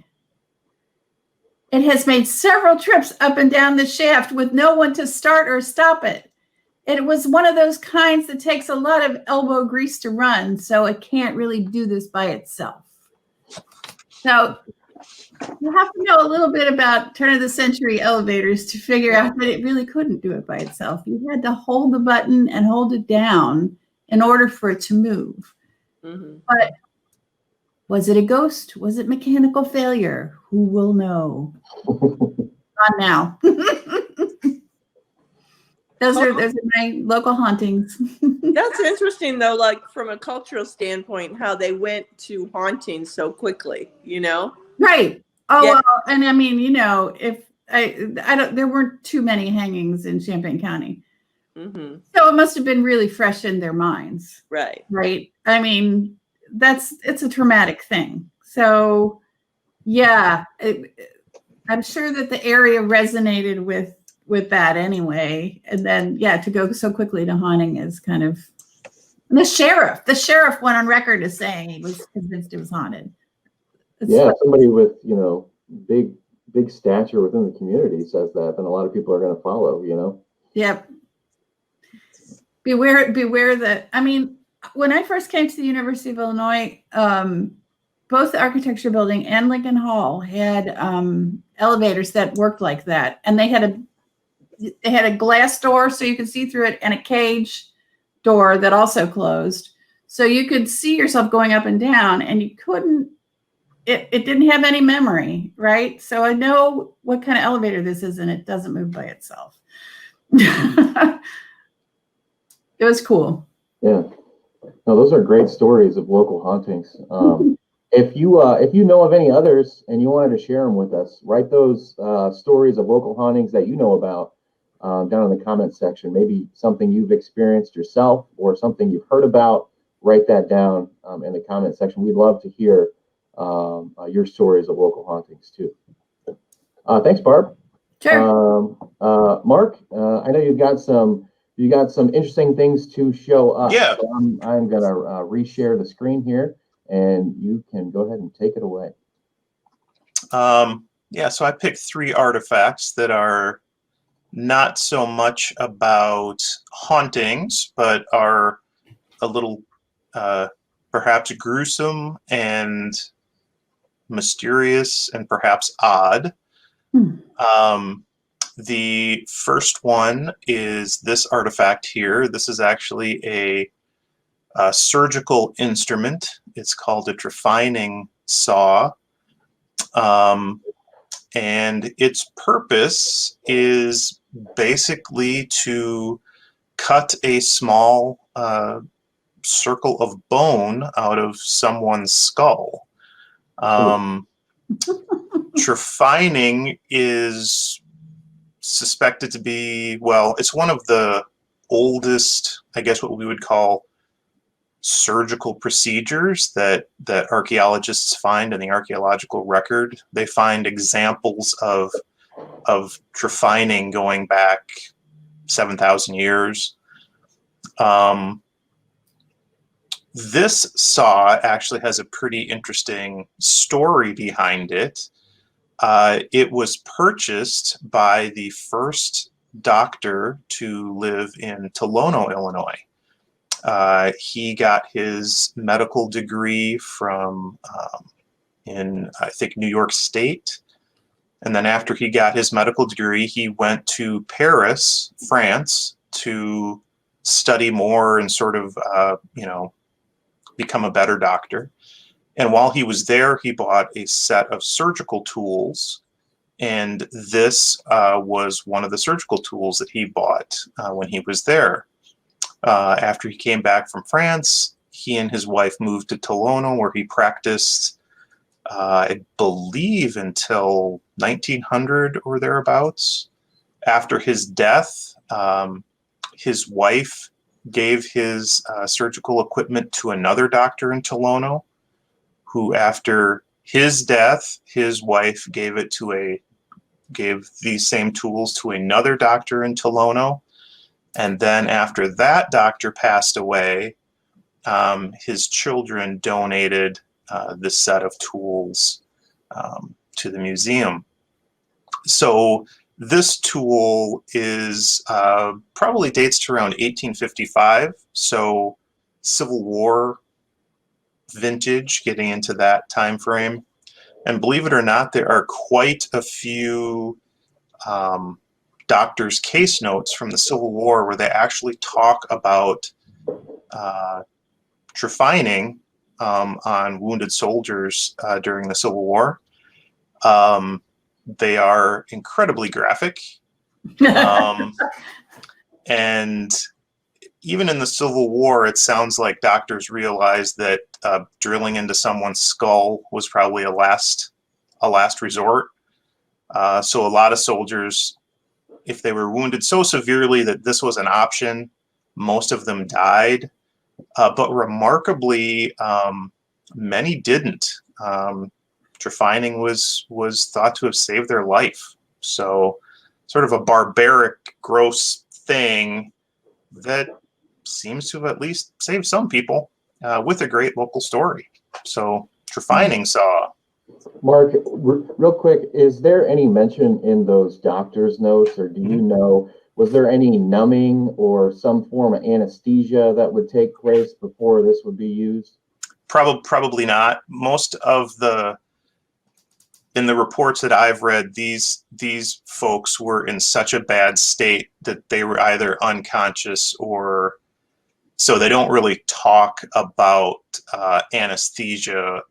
It has made several trips up and down the shaft with no one to start or stop it. It was one of those kinds that takes a lot of elbow grease to run, so it can't really do this by itself. So you have to know a little bit about turn of the century elevators to figure out that it really couldn't do it by itself. You had to hold the button and hold it down in order for it to move. Mm-hmm. But was it a ghost? Was it mechanical failure? Who will know? Not now. Those are my local hauntings. That's interesting, though, like from a cultural standpoint, how they went to haunting so quickly, Right. Oh, yeah. Well, and I mean, if there weren't too many hangings in Champaign County. Mm-hmm. So it must have been really fresh in their minds. Right. Right. I mean, it's a traumatic thing. So yeah, I'm sure that the area resonated with that anyway. And then, to go so quickly to haunting is kind of, and the sheriff went on record as saying he was convinced it was haunted. Somebody with, big stature within the community says that, then a lot of people are going to follow, Yep. Beware that, I mean, when I first came to the University of Illinois, both the architecture building and Lincoln Hall had elevators that worked like that. And they had a glass door so you could see through it, and a cage door that also closed. So you could see yourself going up and down, and you couldn't, it didn't have any memory, right? So I know what kind of elevator this is, and it doesn't move by itself. It was cool. Yeah. No, those are great stories of local hauntings. If you know of any others and you wanted to share them with us, write those stories of local hauntings that you know about down in the comments section. Maybe something you've experienced yourself or something you've heard about. Write that down in the comment section. We'd love to hear your stories of local hauntings too. Thanks, Barb. Sure. Mark, I know you've got some interesting things to show us. Yeah. So I'm gonna reshare the screen here, and you can go ahead and take it away. Yeah, so I picked 3 artifacts that are not so much about hauntings, but are a little perhaps gruesome and mysterious and perhaps odd. The first one is this artifact here. This is actually a surgical instrument. It's called a trephining saw. And its purpose is basically to cut a small circle of bone out of someone's skull. Trephining is suspected to be, well, it's one of the oldest, I guess what we would call surgical procedures that archaeologists find in the archaeological record. They find examples of trephining going back 7,000 years. This saw actually has a pretty interesting story behind it. It was purchased by the first doctor to live in Tolono, Illinois. He got his medical degree from in, I think, New York State. And then after he got his medical degree, he went to Paris, France, to study more and sort of, become a better doctor. And while he was there, he bought a set of surgical tools. And this was one of the surgical tools that he bought when he was there. After he came back from France, he and his wife moved to Tolono, where he practiced, I believe, until 1900 or thereabouts. After his death, his wife gave his surgical equipment to another doctor in Tolono, who, after his death, his wife gave these same tools to another doctor in Tolono. And then after that doctor passed away, his children donated this set of tools to the museum. So this tool is probably dates to around 1855. So Civil War vintage, getting into that time frame. And believe it or not, there are quite a few doctors' case notes from the Civil War where they actually talk about trephining on wounded soldiers during the Civil War. They are incredibly graphic. And even in the Civil War, it sounds like doctors realized that drilling into someone's skull was probably a last resort. So a lot of soldiers, if they were wounded so severely that this was an option, most of them died. But remarkably, many didn't. Trephining was thought to have saved their life. So sort of a barbaric, gross thing that seems to have at least saved some people with a great local story. So trephining saw. Mark, real quick, is there any mention in those doctor's notes, or do you know, was there any numbing or some form of anesthesia that would take place before this would be used? Probably not. Most of in the reports that I've read, these folks were in such a bad state that they were either unconscious or, so they don't really talk about anesthesia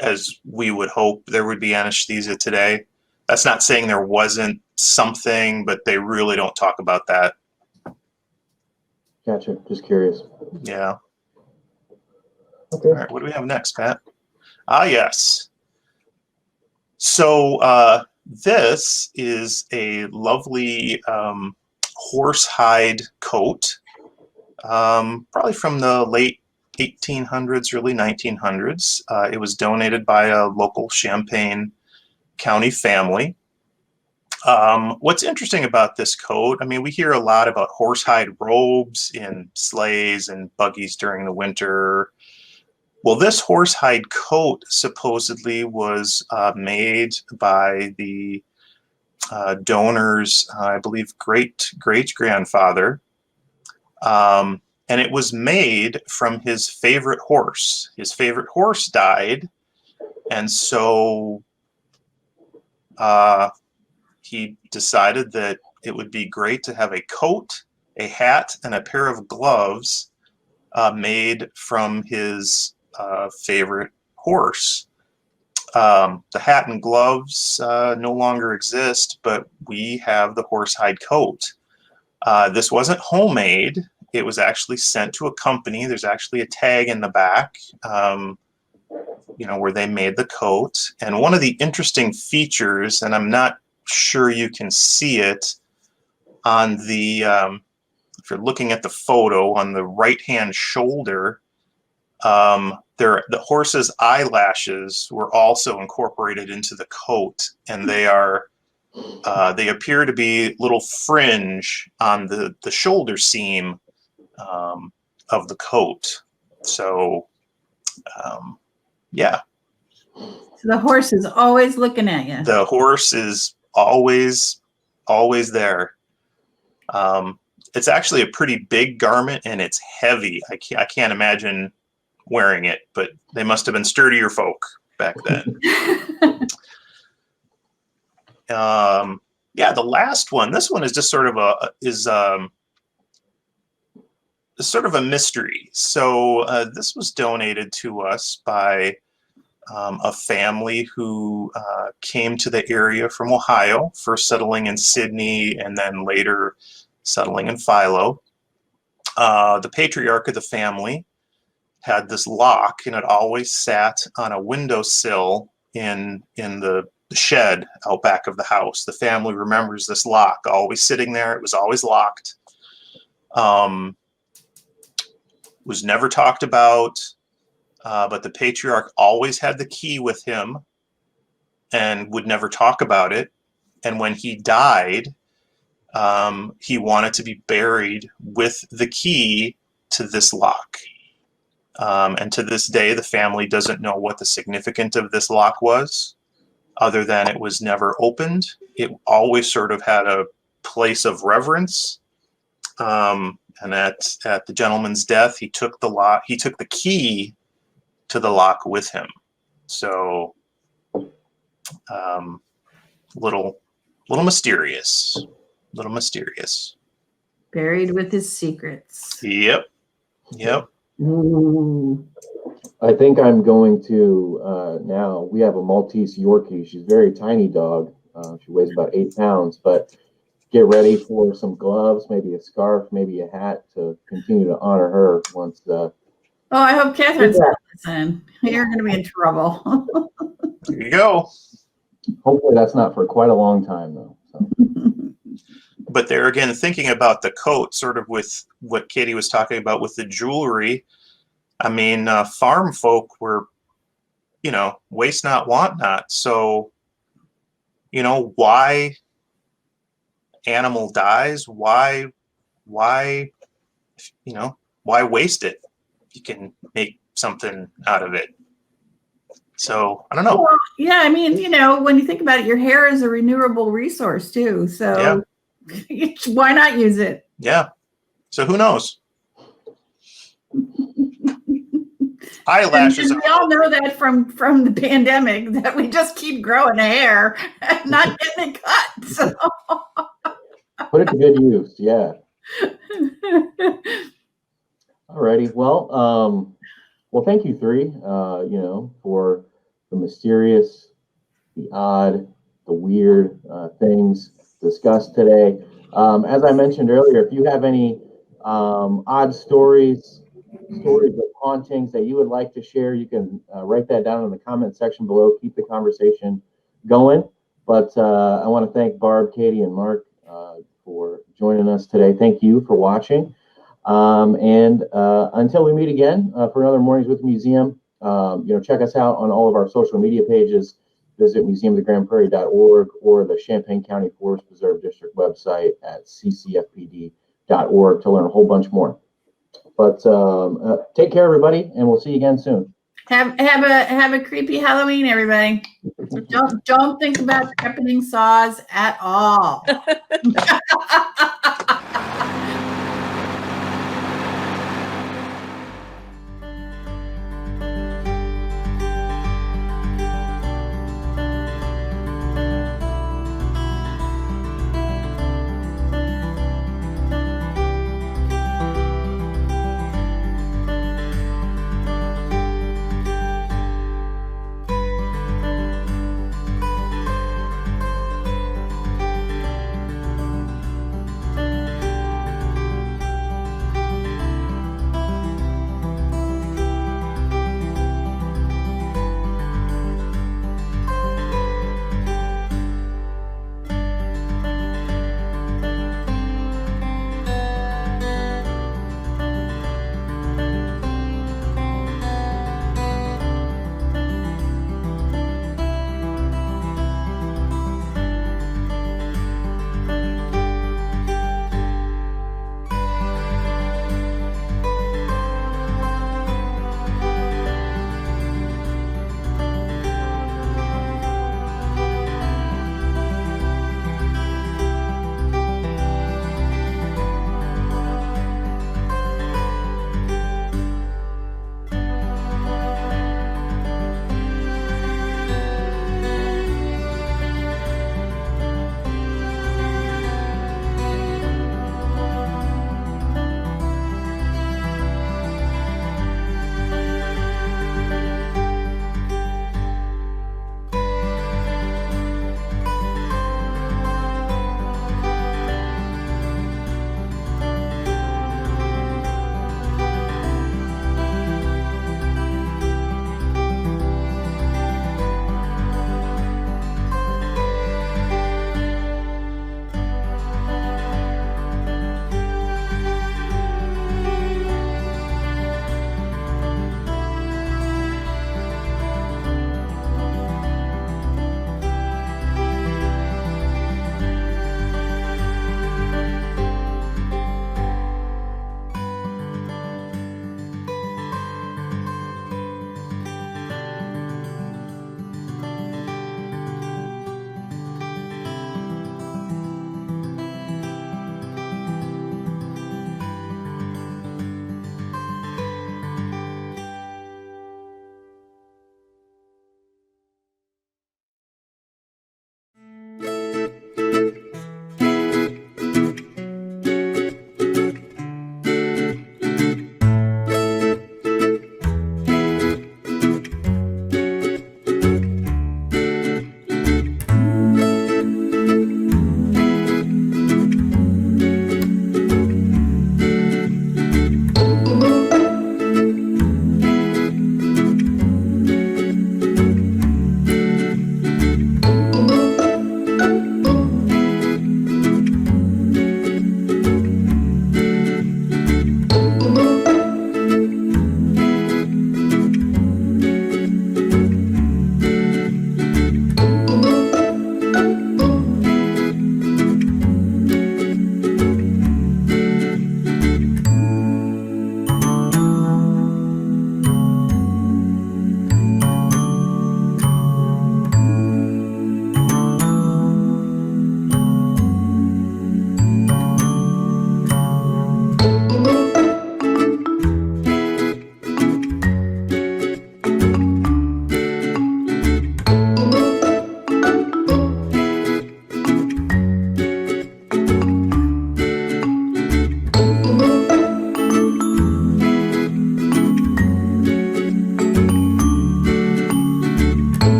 as we would hope there would be anesthesia today. That's not saying there wasn't something, but they really don't talk about that. Gotcha. Just curious. Yeah. Okay. All right, what do we have next, Pat? Ah, yes. So this is a lovely horsehide coat, probably from the late 1800s, early 1900s. It was donated by a local Champaign County family. What's interesting about this coat, I mean, we hear a lot about horsehide robes in sleighs and buggies during the winter. Well, this horsehide coat supposedly was made by the donor's, I believe, great-grandfather. And it was made from his favorite horse. His favorite horse died, and so he decided that it would be great to have a coat, a hat, and a pair of gloves made from his favorite horse. The hat and gloves no longer exist, but we have the horsehide coat. This wasn't homemade. It was actually sent to a company. There's actually a tag in the back, you know, where they made the coat. And one of the interesting features, and I'm not sure you can see it on the, if you're looking at the photo on the right-hand shoulder, the horse's eyelashes were also incorporated into the coat, and they are they appear to be little fringe on the shoulder seam of the coat. So yeah, So the horse is always looking at you. the horse is always there. It's actually a pretty big garment, and it's heavy. I can't imagine wearing it, but they must have been sturdier folk back then. Yeah, the last one. This one is just sort of a mystery. So this was donated to us by a family who came to the area from Ohio, first settling in Sydney and then later settling in Philo. The patriarch of the family had this lock, and it always sat on a windowsill in the shed out back of the house. The family remembers this lock always sitting there. It was always locked. Was never talked about, but the patriarch always had the key with him and would never talk about it. And when he died, he wanted to be buried with the key to this lock. And to this day, the family doesn't know what the significance of this lock was, other than it was never opened. It always sort of had a place of reverence. And at the gentleman's death, he took the key to the lock with him. So, little mysterious. Buried with his secrets. Yep. Ooh. I think I'm going to now. We have a Maltese Yorkie. She's a very tiny dog. She weighs about 8 pounds, but get ready for some gloves, maybe a scarf, maybe a hat to continue to honor her once. Oh, I hope Catherine's listening. You're going to be in trouble. There you go. Hopefully that's not for quite a long time, though. So. But there again, thinking about the coat, sort of with what Katie was talking about with the jewelry. I mean, farm folk were, waste not, want not. So, why animal dies? Why waste it? You can make something out of it. So I don't know. Well, yeah, I mean, when you think about it, your hair is a renewable resource too. So why not use it? Yeah. So who knows? Eyelashes. And we all know that from the pandemic that we just keep growing hair and not getting it cut. So. Put it to good use. Yeah. Alrighty. Well, thank you three, for the mysterious, the odd, the weird things discussed today. As I mentioned earlier, if you have any odd stories of hauntings that you would like to share, you can write that down in the comment section below. Keep the conversation going. But I want to thank Barb, Katie, and Mark for joining us today. Thank you for watching. And until we meet again for another Mornings with the Museum, check us out on all of our social media pages. Visit museumofthegrandprairie.org or the Champaign County Forest Preserve District website at ccfpd.org to learn a whole bunch more. But take care, everybody, and we'll see you again soon. Have a creepy Halloween, everybody. Don't think about sharpening saws at all.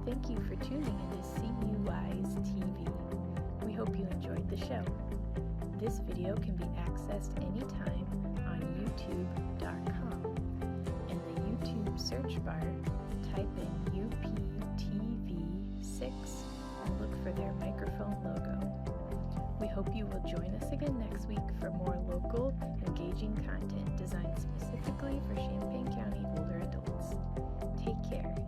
Thank you for tuning into CUI's TV. We hope you enjoyed the show. This video can be accessed anytime on youtube.com. In the YouTube search bar, type in UPTV6 and look for their microphone logo. We hope you will join us again next week for more local, engaging content designed specifically for Champaign County older adults. Take care.